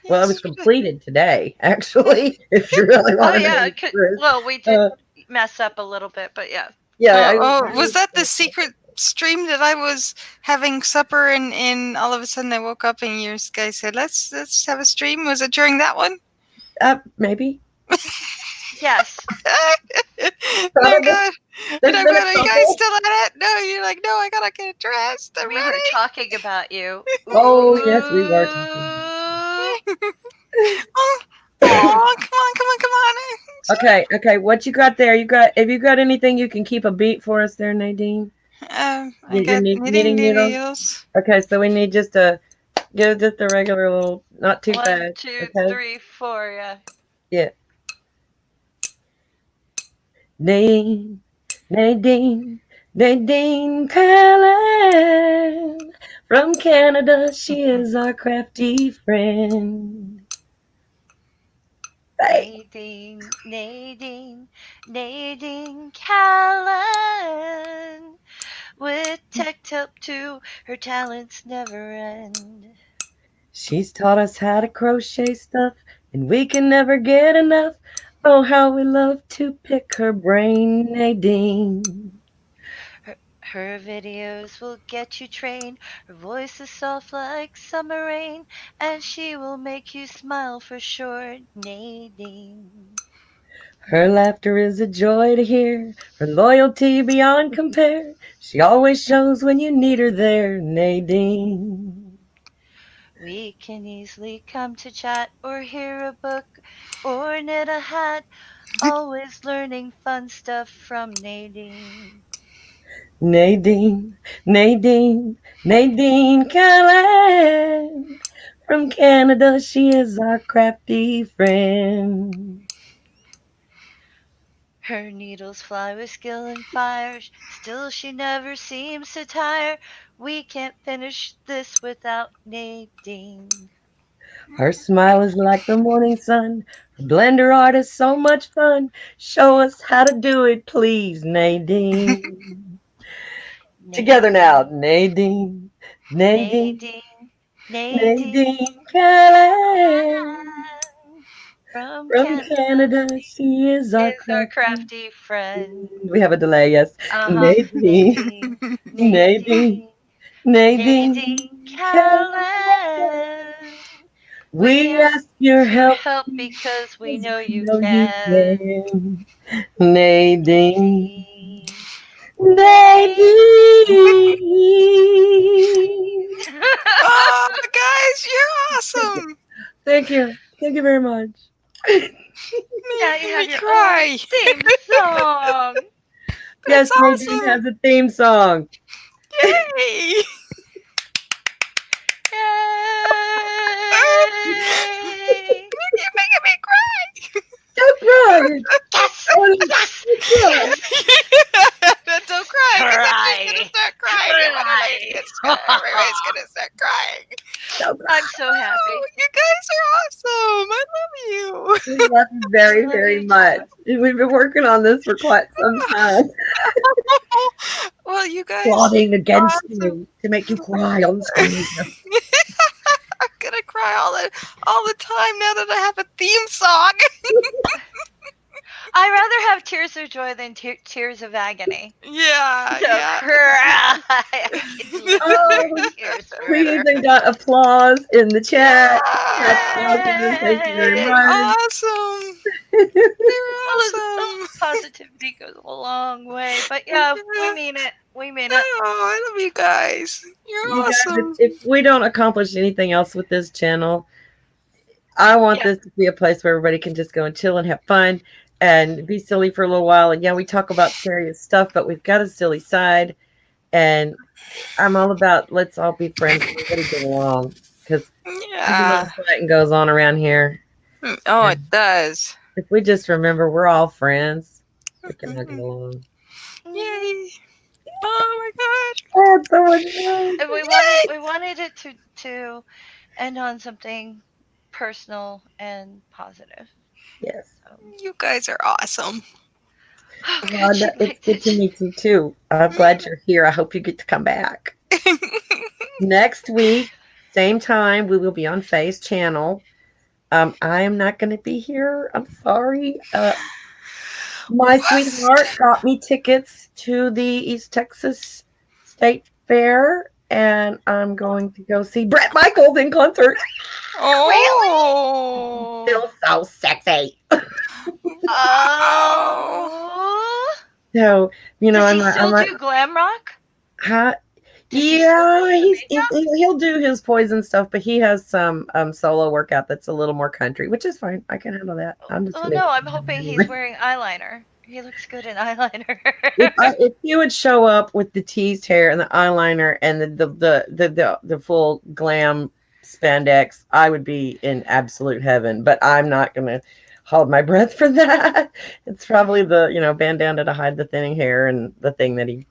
Well, it was Yesterday. completed today, actually. If you really Oh want to know yeah. the truth. Well, we did Uh, mess up a little bit, but yeah. yeah, Was that the secret stream that I was having supper and all of a sudden I woke up and you guys said let's have a stream? Was it during that one? maybe. Yes. No Probably. good. And There's I'm been a going, are you guys couple. still at it? No, you're like, no, I gotta get dressed. I'm We were ready. talking about you. Oh, yes, we were talking. Ooh. Oh, oh, come on. Okay. What you got there? Have you got anything you can keep a beat for us there, Nadine? I Your got knitting knitting needles? needles. Okay, so we need just a give just a regular little, not too One, fast. two, Okay. three, four. Yeah. Yeah. Nadine, Nadine, Nadine Callan. From Canada, she is our crafty friend. Hey, Nadine Callan. With tech help too, her talents never end. she's taught us how to crochet stuff, and we can never get enough. Oh, how we love to pick her brain, Nadine. Her videos will get you trained. Her voice is soft like summer rain, and she will make you smile for sure, Nadine. Her laughter is a joy to hear, her loyalty beyond compare. She always shows when you need her there, Nadine. We can easily come to chat or hear a book or knit a hat. Always learning fun stuff from Nadine. Nadine, Nadine, Nadine Callan. From Canada, she is our crafty friend. Her needles fly with skill and fire, still she never seems to tire. We can't finish this without Nadine. Her smile is like the morning sun. Her blender art is so much fun. Show us how to do it, please, Nadine. Together now, Nadine, Nadine, Nadine, Nadine, Nadine. Nadine Callan. From From Canada Canada, she is our is our crafty. crafty friend. We have a delay, yes. Uh huh. Nadine, Nadine, Nadine, Nadine, Nadine, Nadine. Carolyn, we We ask ask your your help help because we 'cause know we you know you can. can. Nadine, Nadine, Nadine. Oh, guys, you're Thank you. awesome. Thank you. Thank you very much. now you Making have me your own cry. theme song. Yes, That's Nadine awesome. has a theme song. Yay. Yay! You're making me cry. Don't cry. Yes! Oh, Yes! don't cry. Don't cry, because I'm just gonna Cry! start crying, and Cry! everybody's gonna start crying. Don't cry. I'm so Oh, happy. you guys are awesome. I love you. We love you We very, love very you much. too. We've been working on this for quite some time. Well, you guys Plotting are against awesome. you to make you cry on screen. I'm gonna cry all the time now that I have a theme song. I'd rather have tears of joy than tears of agony. Yeah, So yeah. cry. I can live with your Oh, tears we forever. even got applause in the chat. That's awesome. Thank you very Yay! Yay! much. Awesome. You're A little awesome. positivity goes a long way. But yeah, we Yeah. mean it. We mean it. Oh, I love you guys. You're You guys, awesome. if we don't accomplish anything else with this channel, I want Yeah. this to be a place where everybody can just go and chill and have fun and be silly for a little while. And yeah, we talk about serious stuff, but we've got a silly side. And I'm all about let's all be friends and everybody get along because there's a lot Yeah. of fighting goes on around here. Oh, it And does. if we just remember we're all friends, we can all get Mhm. along. Mhm. Yay. Oh my god. Oh, it's so much fun. And Yay. we wanted it to end on something personal and positive. Yes. So You guys are awesome. oh, good, Rhonda, she it's liked good to it. meet you too. I'm glad you're here. I hope you get to come back. Next week, same time, we will be on Faye's channel. I am not going to be here. I'm sorry. My What? sweetheart got me tickets to the East Texas State Fair, and I'm going to go see Brett Michaels in concert. Really? Oh. Feels so sexy. Wow. Oh. So, Does he I'm still like, do glam rock? huh? Does he still do Yeah, the makeup? he'll do his poison stuff, but he has some solo workout that's a little more country, which is fine. I can handle that. I'm just Oh gonna no, I'm ignore him hoping he's anyway. wearing eyeliner. He looks good in eyeliner. If he would show up with the teased hair and the eyeliner and the full glam spandex, I would be in absolute heaven. But I'm not gonna hold my breath for that. It's probably the bandana to hide the thinning hair and the thing that he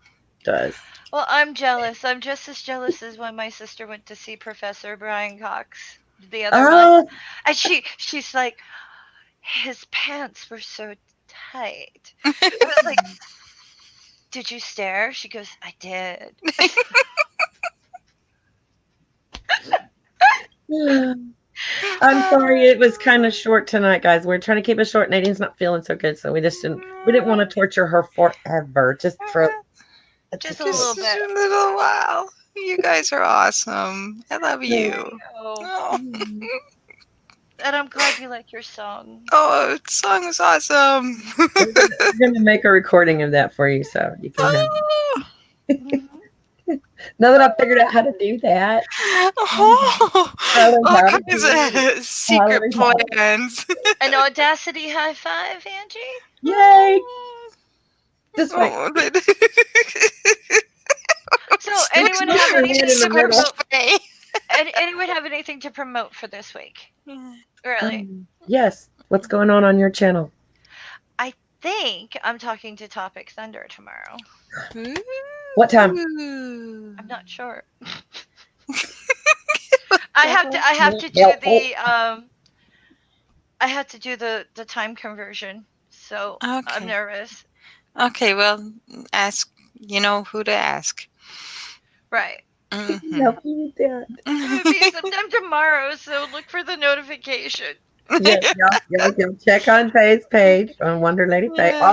does. Well, I'm jealous. I'm just as jealous as when my sister went to see Professor Brian Cox the other month. Oh, And she's like, his pants were so tight. I was like, did you stare? She goes, I did. I'm sorry it was kind of short tonight, guys. We're trying to keep it short. Nadine's not feeling so good, so we didn't want to torture her forever. Just for Just a little Just bit. a little while. You guys are awesome. I love Thank you. Oh, Oh, you. and I'm glad you like your song. oh, the song is awesome. We're gonna make a recording of that for you, so you can have. Oh, Mhm. Now that I've figured out how to do that, oh, Harlan all how to kinds do it. of secret Harlan how to. plans. An Audacity high five, Angie. Yay! This way. Oh, So, Stick anyone your have head anything in to the middle. promote? Anyone have anything to promote for this week? Really? Yes. What's going on your channel? I think I'm talking to Topic Thunder tomorrow. What time? I'm not sure. Okay. I have to do the I have to do the time conversion. So I'm Okay. nervous. Okay, well, ask, you know who to ask. Right. Can you Hmm. help me with that? It would be sometime tomorrow, so look for the notification. Yes, y'all check on Faye's page on Wonder Lady Faye. Yeah, yeah.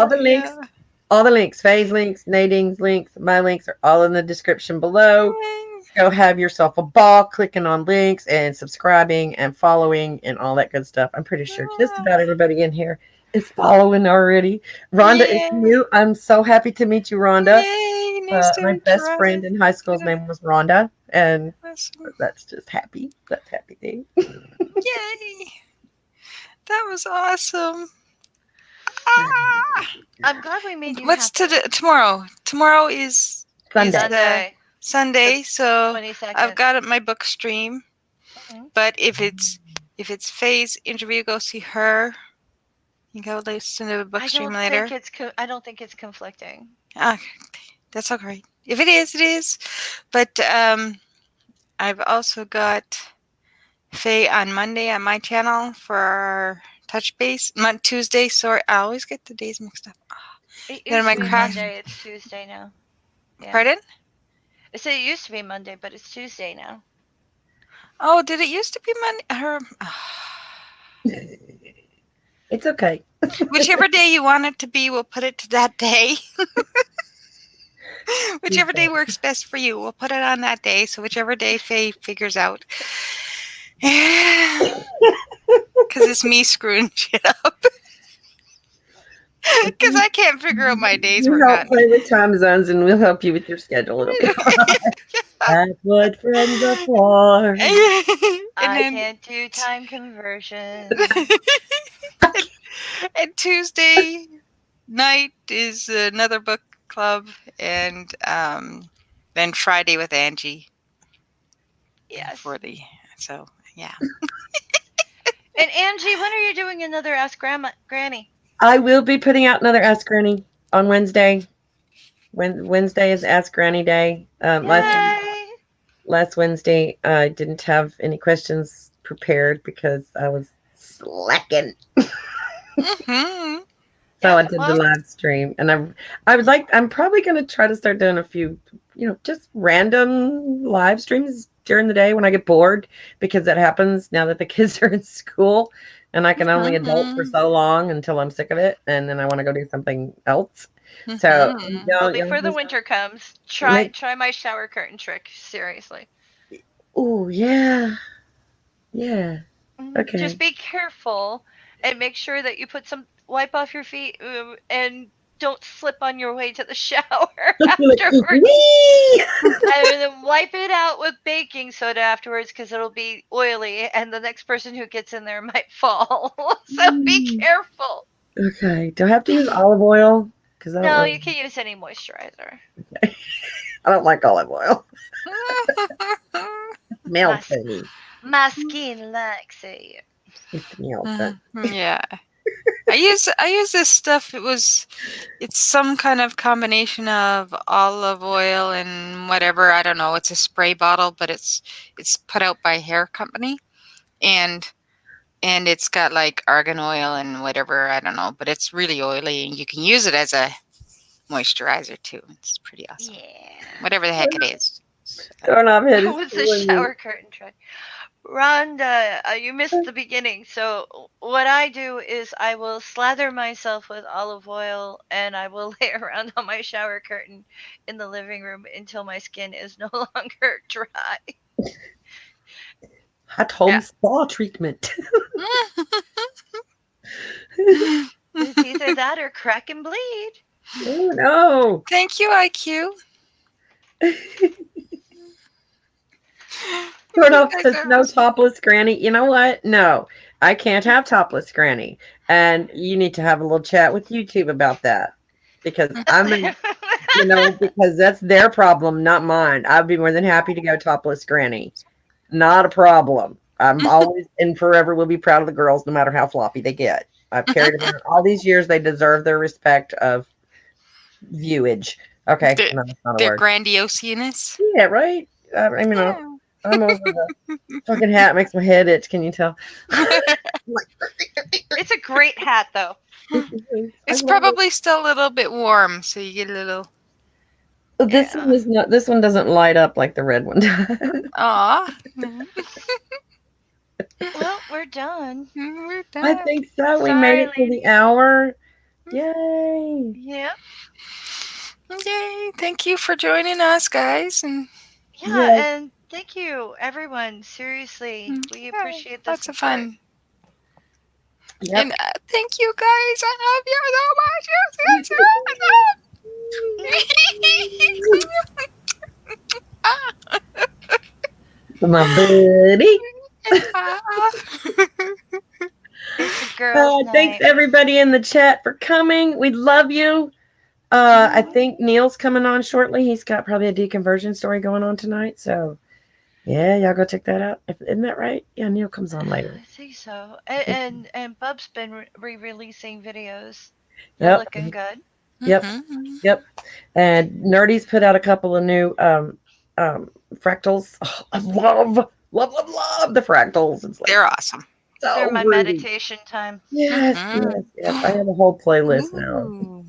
All the links, Faye's links, Nadine's links, my links are all in the description below. go have yourself a ball clicking on links and subscribing and following and all that good stuff. I'm pretty sure just about everybody in here is following already. Rhonda is Yay. new. I'm so happy to meet you, Rhonda. Yay. Nice to My meet you, best Rhonda. friend in high school's Yeah, name was Rhonda, and awesome. that's just happy. That's happy thing. Yay. That was awesome. Ah! I'm glad we made you What's happy. tomorrow? Tomorrow is Sunday. Sunday, the Sunday, so I've 22nd. got it my book stream. Mhm. But if it's Faye's interview, go see her. You go listen to the book stream later. I don't think it's conflicting. Ah, that's okay. If it is, it is. But I've also got Faye on Monday on my channel for our touch base. Tuesday, sorry, I always get the days mixed up. It Then used my to be craft. Monday. It's Tuesday now. Yeah. Pardon? I said it used to be Monday, but it's Tuesday now. Oh, did it used to be Monday? It's okay. Whichever day you want it to be, we'll put it to that day. Whichever day works best for you, we'll put it on that day. So whichever day Faye figures out. Because it's me screwing shit up. Because I can't figure out my days You work help on. play with time zones, and we'll help you with your schedule. It'll be that's what friends are for. And I then can't do time conversion. and Tuesday night is another book club, and then Friday with Angie Yes. for the so yeah. And Angie, when are you doing another Ask Grandma Granny? I will be putting out another Ask Granny on Wednesday. Wednesday is Ask Granny Day. Yay! Last Wednesday, I didn't have any questions prepared because I was slacking. Hmm. So Yep. I did the Well, live stream, and I'm probably going to try to start doing a few, just random live streams during the day when I get bored, because that happens now that the kids are in school, and I can only adult for Hmm. so long until I'm sick of it, and then I want to go do something else. So Hmm. well, y'all before the just winter comes, make. try my shower curtain trick. Seriously. Oh yeah, yeah. Just Okay. be careful and make sure that you put some wipe off your feet and don't slip on your way to the shower Like, afterwards. wee! And then wipe it out with baking soda afterwards because it'll be oily and the next person who gets in there might fall. So be careful. Okay. Do I have to use olive oil? Because I don't No, really. you can use any moisturizer. I don't like olive oil. It My, smells funny. my skin likes it. It smells funny. Yeah. I use this stuff. It's some kind of combination of olive oil and whatever. I don't know. It's a spray bottle, but it's put out by a hair company, and it's got like argan oil and whatever. I don't know, but it's really oily, and you can use it as a moisturizer too. It's pretty awesome. Yeah. Whatever the heck it is. Doorknob head That is was a killing me. shower curtain trick. Rhonda, you missed the beginning. So what I do is I will slather myself with olive oil and I will lay around on my shower curtain in the living room until my skin is no longer dry. Hot home Yeah, spa treatment. it's either that or crack and bleed. Oh no. Thank you, IQ. You Doorknob guys says are no awesome. topless granny. You know what? No. I can't have topless granny. And you need to have a little chat with YouTube about that. Because because that's their problem, not mine. I'd be more than happy to go topless granny. Not a problem. I'm always and forever will be proud of the girls, no matter how floppy they get. I've carried them around all these years. They deserve their respect of viewage. Okay, their, no, that's not a their word. grandiosiness. Yeah, right. Yeah. I'm over the fucking hat. Makes my head itch. Can you tell? It's a great hat though. I It's love it. probably still a little bit warm, so you get a little. This one Yeah. is not. This one doesn't light up like the red one does. Aw. Well, we're done. We're I done. think so. We made Sorry, it to the ladies. hour. Yay! Yep. Yay. Thank you for joining us, guys. And Yeah, Yes. and thank you, everyone. Seriously, we Yeah, appreciate the lots of support. fun. Yep. And thank you guys. I love you so much. Yes, My buddy. yes, yes. It's a girls' Thanks night. everybody in the chat for coming. We love you. I Mhm. think Neil's coming on shortly. He's got probably a deconversion story going on tonight. So yeah, y'all go check that out. Isn't that right? Yeah, Neil comes on later. I think so. And Bub's been re-releasing videos. They're Yep. looking good. Yep. Mhm. Yep. And Nerdy's put out a couple of new fractals. Oh, I love the fractals. It's like They're awesome. They're so my groovy. meditation time. Yes, yes, Mhm. yes. I have a whole playlist now. Ooh.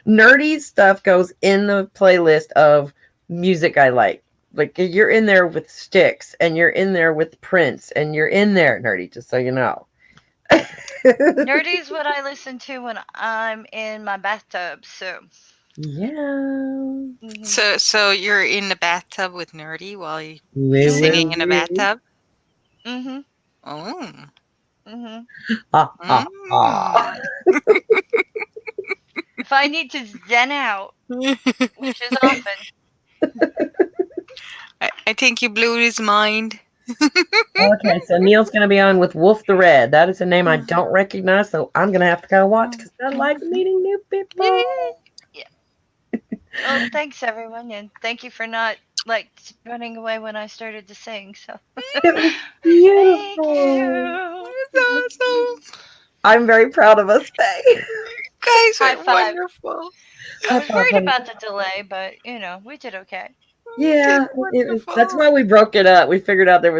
Nerdy stuff goes in the playlist of music I like. Like you're in there with Styx and you're in there with Prince and you're in there, Nerdy, just so you know. Nerdy's what I listen to when I'm in my bathtub. So, Yeah. mhm, So you're in the bathtub with Nerdy while he's Woo, mhm, singing woo, in the woo. bathtub? mhm, Oh. mhm. Ha, ha, ha. Mm. If I need to zen out, which is often, I think you blew his mind. Okay, so Neil's going to be on with Wolf the Red. That is a name I don't recognize, so I'm going to have to go watch because I like meeting new people. yeah. Well, thanks everyone, and thank you for not like running away when I started to sing. So, It was thank beautiful. you. That's awesome. I'm very proud of us, Faye. Guys High are five. wonderful. I High was five, worried honey. about the delay, but we did okay. Did Yeah, that's wonderful. why we broke it up. We figured out it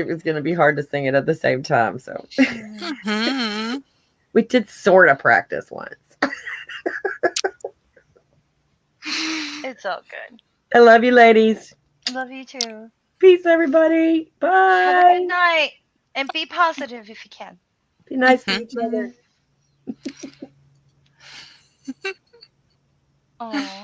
was going to be hard to sing it at the same time. So Mhm. Mhm. we did sort of practice once. It's all good. I love you, ladies. Love you too. Peace, everybody. Have a good Bye. night and be positive if you can. Be nice to each other. Oh.